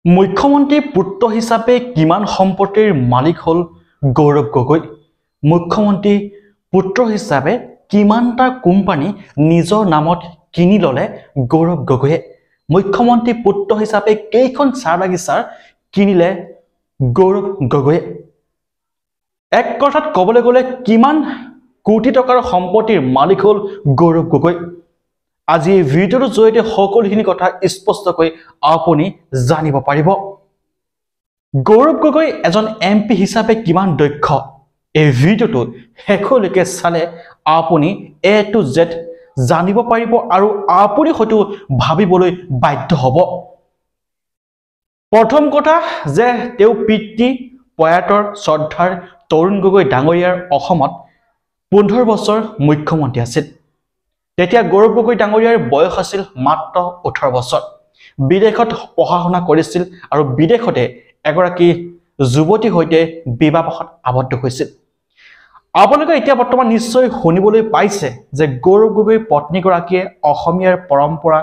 মুখ্যমন্ত্ৰীৰ পুত্ৰ হিচাপে কিমান সম্পত্তিৰ মালিক হ'ল গৌৰৱ গগৈ। মুখ্যমন্ত্ৰীৰ পুত্ৰ হিচাপে কিমানটা কোম্পানী নিজৰ নামত কিনি ল'লে গৌৰৱ গগৈয়ে। মুখ্যমন্ত্ৰীৰ পুত্ৰ হিচাপে কেইখন চাহ বাগিচা কিনিলে গৌৰৱ গগৈয়ে। এক কথাত ক'বলৈ গ'লে কিমান কোটি টকাৰ সম্পত্তিৰ মালিক হ'ল গৌৰৱ গগৈ। আজি এই ভিডিঅ'টোৰ জৰিয়তে সকলোখিনি কথা স্পষ্টকৈ আপুনি জানিব পাৰিব। গৌৰৱ গগৈ এজন MP হিচাপে কিমান দক্ষ, এই ভিডিঅ'টো শেষলৈকে চালে আপুনি A to Z জানিব পাৰিব আৰু আপুনি হয়তো ভাবিবলৈ বাধ্য হ'ব। প্ৰথম কথা যে তেওঁ পিতৃ প্ৰয়াত শ্ৰদ্ধাৰ তৰুণ গগৈ ডাঙৰীয়াৰ অসমত 15 বছৰ মুখ্যমন্ত্ৰী আছিল। তেতিয়া গৌৰৱ গগৈ ডাঙৰীয়াৰ বয়স আছিল মাত্ৰ 18 বছৰ। বিদেশত পঢ়া শুনা কৰিছিল আৰু বিদেশতে এগৰাকী যুৱতীৰ সৈতে বিবাহত আবদ্ধ হৈছিল। আপোনালোকে এতিয়া বৰ্তমান নিশ্চয় শুনিবলৈ পাইছে যে গৌৰৱ গগৈৰ পত্নীগৰাকীয়ে অসমীয়াৰ পৰম্পৰা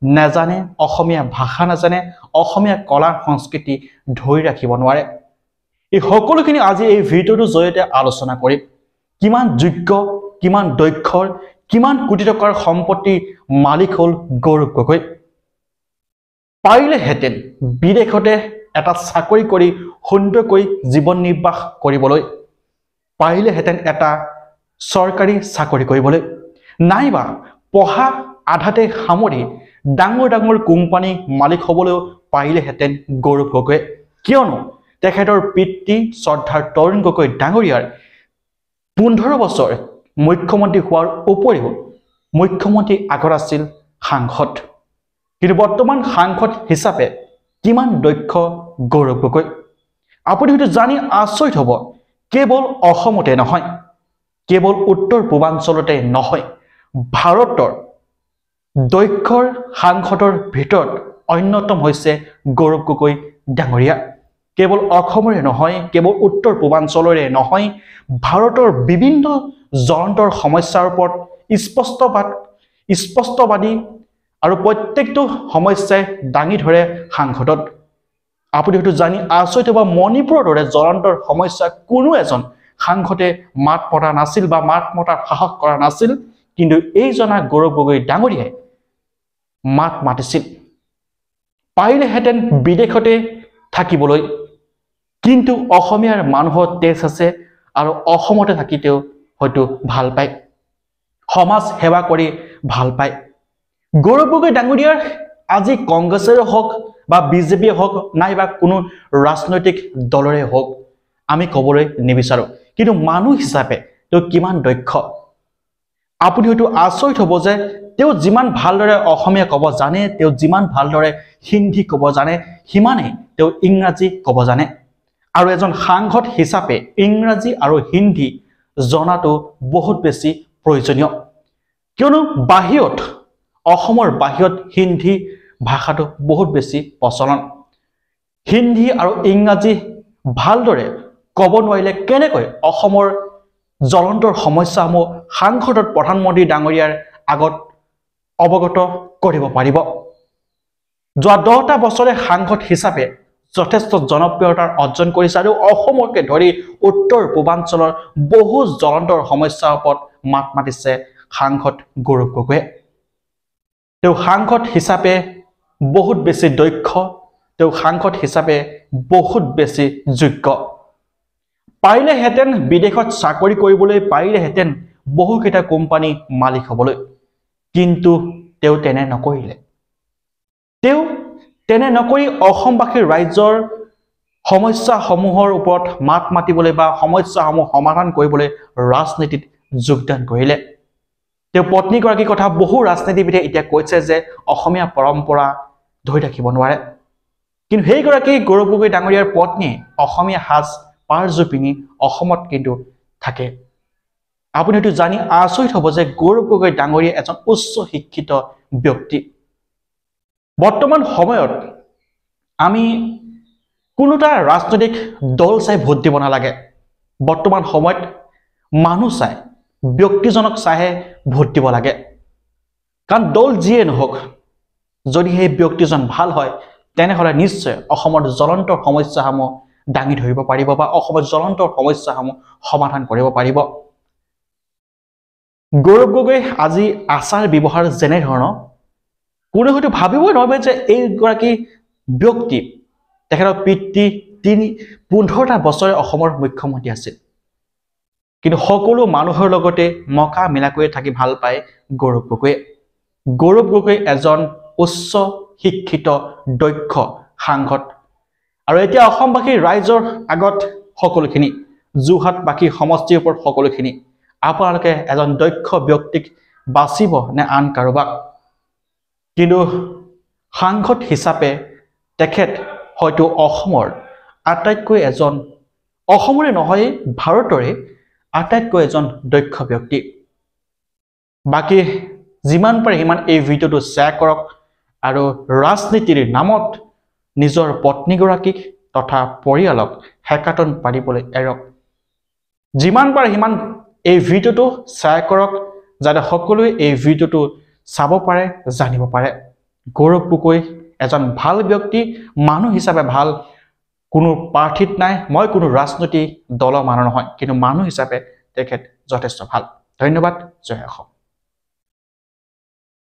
নাজানে, অসমীয়া ভাষা নাজানে, অসমীয়া কলা সংস্কৃতি ধৰি ৰাখিব নোৱাৰে। এই সকলোখিনি আজি এই ভিডিঅ'টোৰ জৰিয়তে আলোচনা কৰিম। কিমান যোগ্য, কিমান দক্ষ, কিমান কোটি টকাৰ সম্পত্তিৰ মালিক হ'ল গৌৰৱ গগৈ। পাৰিলেহেঁতেন বিদেশতে এটা চাকৰি কৰি সুন্দৰকৈ জীৱন নিৰ্বাহ কৰিবলৈ, পাৰিলেহেঁতেন এটা চৰকাৰী চাকৰি কৰিবলৈ, নাইবা পঢ়া আধাতে সামৰি ডাঙৰ ডাঙৰ কোম্পানীৰ মালিক হ'বলৈও পাৰিলেহেঁতেন গৌৰৱ গগৈ। কিয়নো তেখেতৰ পিতৃ শ্ৰদ্ধাৰ তৰুণ গগৈ ডাঙৰীয়াৰ 15 বছৰ মুখ্যমন্ত্ৰী হোৱাৰ উপৰিও মুখ্যমন্ত্ৰী আগত আছিল সাংসদ। কিন্তু বৰ্তমান সাংসদ হিচাপে কিমান দক্ষ গৌৰৱ গগৈ, আপুনি হয়তো জানি আচৰিত হ'ব। কেৱল অসমতে নহয়, কেৱল উত্তৰ পূৰ্বাঞ্চলতে নহয়, ভাৰতৰ দক্ষ সাংসদৰ ভিতৰত অন্যতম হৈছে গৌৰৱ গগৈ ডাঙৰীয়া। কেৱল অসমৰে নহয়, কেৱল উত্তৰ পূৰ্বাঞ্চলৰে নহয়, ভাৰতৰ বিভিন্ন জ্বলন্ত সমস্যাৰ ওপৰত স্পষ্টবাদী আৰু প্ৰত্যেকটো সমস্যাই দাঙি ধৰে সাংসদত। আপুনি হয়তো জানি আচৰিত হ'ব, মণিপুৰৰ দৰে জ্বলন্ত সমস্যা কোনো এজন সাংসদে মাত মতা নাছিল বা মাত মতাৰ সাহস কৰা নাছিল, কিন্তু এই জনা গৌৰৱ গগৈ ডাঙৰীয়াই মাত মাতিছিল। পাৰিলেহেঁতেন বিদেশতে থাকিবলৈ, কিন্তু অসমীয়াৰ মানুহৰ তেজ আছে আৰু অসমতে থাকি তেওঁ হয়তো ভাল পায়, সমাজ সেৱা কৰি ভাল পায়। গৌৰৱ গগৈ ডাঙৰীয়াৰ আজি কংগ্ৰেছৰে হওক বা বিজেপিয়ে হওক, নাইবা কোনো ৰাজনৈতিক দলৰে হওক, আমি ক'বলৈ নিবিচাৰোঁ, কিন্তু মানুহ হিচাপে তেওঁ কিমান দক্ষ। আপুনি হয়তো আচৰিত হ'ব যে তেওঁ যিমান ভালদৰে অসমীয়া ক'ব জানে, তেওঁ যিমান ভালদৰে হিন্দী ক'ব জানে, সিমানেই তেওঁ ইংৰাজী ক'ব জানে। আৰু এজন সাংসদ হিচাপে ইংৰাজী আৰু হিন্দী জনাটো বহুত বেছি প্ৰয়োজনীয়, কিয়নো বাহিৰত, অসমৰ বাহিৰত হিন্দী ভাষাটো বহুত বেছি প্ৰচলন। হিন্দী আৰু ইংৰাজী ভালদৰে ক'ব নোৱাৰিলে কেনেকৈ অসমৰ জ্বলন্ত সমস্যাসমূহ সাংসদত প্ৰধানমন্ত্ৰী ডাঙৰীয়াৰ আগত অৱগত কৰিব পাৰিব। যোৱা 10টা বছৰে সাংসদ হিচাপে যথেষ্ট জনপ্ৰিয়তা অৰ্জন কৰিছে আৰু অসমকে ধৰি উত্তৰ পূৰ্বাঞ্চলৰ বহু জ্বলন্ত সমস্যাৰ ওপৰত মাত মাতিছে সাংসদ গৌৰৱ গগৈয়ে। তেওঁ সাংসদ হিচাপে বহুত বেছি দক্ষ, তেওঁ সাংসদ হিচাপে বহুত বেছি যোগ্য। পাৰিলেহেঁতেন বিদেশত চাকৰি কৰিবলৈ, পাৰিলেহেঁতেন বহুকেইটা কোম্পানী মালিক হ'বলৈ, কিন্তু তেওঁ তেনে নকৰিলে। তেওঁ তেনে নকৰি অসমবাসীৰ ৰাইজৰ সমস্যাসমূহৰ ওপৰত মাত মাতিবলৈ বা সমস্যাসমূহ সমাধান কৰিবলৈ ৰাজনীতিত যোগদান কৰিলে। তেওঁ পত্নীগৰাকীৰ কথা বহু ৰাজনীতিবিদে এতিয়া কৈছে যে অসমীয়া পৰম্পৰা ধৰি ৰাখিব নোৱাৰে, কিন্তু সেইগৰাকী গৌৰৱ গগৈ ডাঙৰীয়াৰ পত্নীয়ে অসমীয়া সাজ পাৰযোৰ পিন্ধি অসমত কিন্তু থাকে। আপুনি হয়তো জানি আচৰিত হ'ব যে গৌৰৱ গগৈ ডাঙৰীয়া এজন উচ্চ শিক্ষিত ব্যক্তি। বৰ্তমান সময়ত আমি কোনো এটা ৰাজনৈতিক দল চাই ভোট দিব নালাগে। বৰ্তমান সময়ত মানুহ চাই, ব্যক্তিজনক চাইহে ভোট দিব লাগে। কাৰণ দল যিয়ে নহওক, যদি সেই ব্যক্তিজন ভাল হয় তেনেহ'লে নিশ্চয় অসমৰ জ্বলন্ত সমস্যাসমূহ দাঙি ধৰিব পাৰিব বা অসমৰ জ্বলন্ত সমস্যাসমূহ সমাধান কৰিব পাৰিব। গৌৰৱ গগৈ আজি আচাৰ ব্যৱহাৰ যেনে ধৰণৰ কোনে হয়তো ভাবিবই নোৱাৰে যে এইগৰাকী ব্যক্তি তেখেতৰ পিতৃ 15টা বছৰে অসমৰ মুখ্যমন্ত্ৰী আছিল, কিন্তু সকলো মানুহৰ লগতে মকা মিলাকৈ থাকি ভাল পায় গৌৰৱ গগৈয়ে। গৌৰৱ গগৈ এজন উচ্চ শিক্ষিত দক্ষ সাংসদ আৰু এতিয়া অসমবাসী ৰাইজৰ আগত সকলোখিনি যোৰহাটবাসী সমষ্টিৰ ওপৰত সকলোখিনি আপোনালোকে এজন দক্ষ ব্যক্তিক বাচিব নে আন কাৰোবাক, কিন্তু সাংসদ হিচাপে তেখেত হয়তো অসমৰ আটাইতকৈ এজন অসমৰে নহয় ভাৰতৰে আটাইতকৈ এজন দক্ষ ব্যক্তি। বাকী যিমান পাৰে সিমান এই ভিডিঅ'টো শ্বেয়াৰ কৰক আৰু ৰাজনীতিৰ নামত নিজৰ পত্নীগৰাকীক তথা পৰিয়ালক হেকাটন পাৰিবলৈ এৰক। যিমান পাৰে সিমান এই ভিডিঅ'টো শ্বেয়াৰ কৰক যাতে সকলোৱে এই ভিডিঅ'টো চাব পাৰে, জানিব পাৰে। গৌৰৱ গগৈ এজন ভাল ব্যক্তি, মানুহ হিচাপে ভাল, কোনো প্ৰাৰ্থীত নাই, মই কোনো ৰাজনৈতিক দলৰ মানুহ নহয়, কিন্তু মানুহ হিচাপে তেখেত যথেষ্ট ভাল। ধন্যবাদ। জয় অসম।